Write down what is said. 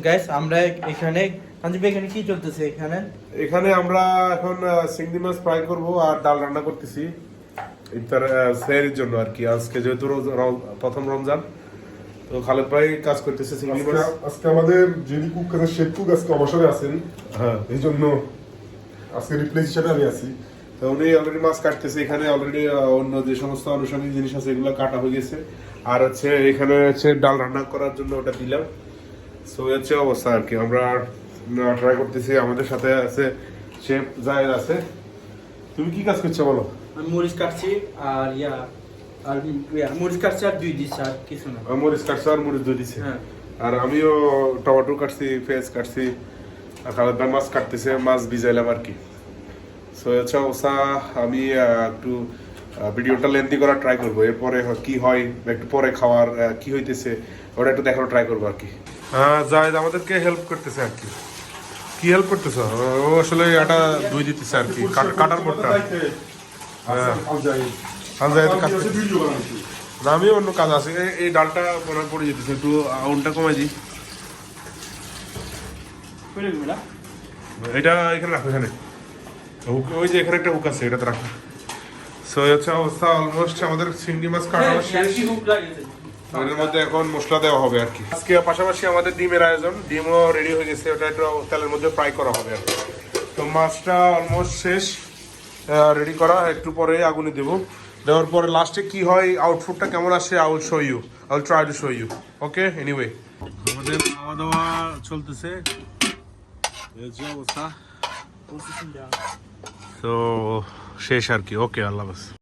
Guys আমরা এখানে সঞ্জীব এখানে কি চলতেছে এখানে আমরা এখন চিংড়ি মাছ ফ্রাই করব আর ডাল রান্না করতেছি ইফতার সেহরির জন্য আর কি। আজকে যেহেতু প্রথম রমজান, তো খালেদ ভাই কাজ করতেছে চিংড়ি মাছ। আজকে আমাদের যিনি কুক করেন শেফ কুক আজকে অবসরে আছেন, হ্যাঁ, এই জন্য আজকে রিপ্লেস হিসেবে আমি আছি। তো উনি অলরেডি মাছ কাটতেছে। এখানে অলরেডি অন্য যে সমস্ত আনুষঙ্গিক জিনিস আছে এগুলো কাটা হয়ে গেছে। আর হচ্ছে এখানে হচ্ছে ডাল রান্না করার জন্য ওটা দিলাম। সো হচ্ছে অবস্থা আর কি। আমরা ট্রাই করতেছি। আমাদের সাথে আছে শেফ জায়েদ আছে। তুমি কি কাজ করছো বলো? আমি মরিচ কাটছি আর মরিচ কাটছি আর দুই দিচ্ছি আর কিছু না। মরিচ কাটছে আর মরিচ দিয়ে দিছে। হ্যাঁ, আর আমিও টমেটো কাটছি, পেঁয়াজ কাটছি, আর খালেদ ভাই মাছ কাটতেছে, মাছ ভিজাইলাম আর কি। সো হচ্ছে অবস্থা। আমি একটু ভিডিওটা লেন্থি করার ট্রাই করবো। এরপরে কি হয় বা একটু পরে খাওয়ার কি হইতেছে ওটা একটু দেখানোর ট্রাই করবো আর কি। জায়েদ আমাদেরকে হেল্প করতেছে আর কি। কি হেল্প করতেছ? ও আসলে এটা ধুই দিতেছে আর কি, কাটার পরটা। না, আমি অন্য কাজ আছে। এই ডালটা মনে পড়ে যেতেছে, একটু আউনটা কমাই দিই। এটা এখানে রাখো, এখানে ওই যে এখানে একটা হুক আছে, এটাতে রাখো। সো হচ্ছে অবস্থা। অলমোস্ট আমাদের চিংড়ি মাছ কাটানো শেষ। এর মধ্যে এখন মশলা দেওয়া হবে আর কি। আজকে পাশাপাশি আমাদের ডিমের আয়োজন, ডিমও রেডি হয়ে গেছে। ওটা একটু তেলের মধ্যে ফ্রাই করা হবে আর কি। তো মাছটা অলমোস্ট শেষ রেডি করা। একটু পরে আগুনে দেবো। দেওয়ার পরে লাস্টে কি হয়, আউটপুটটা কেমন আসে, I will show you, I will try to show you. Okay, anyway আমাদের খাওয়া দাওয়া চলতেছে, অবস্থা। তো শেষ আর কি। ওকে, আল্লাহ হাফেজ।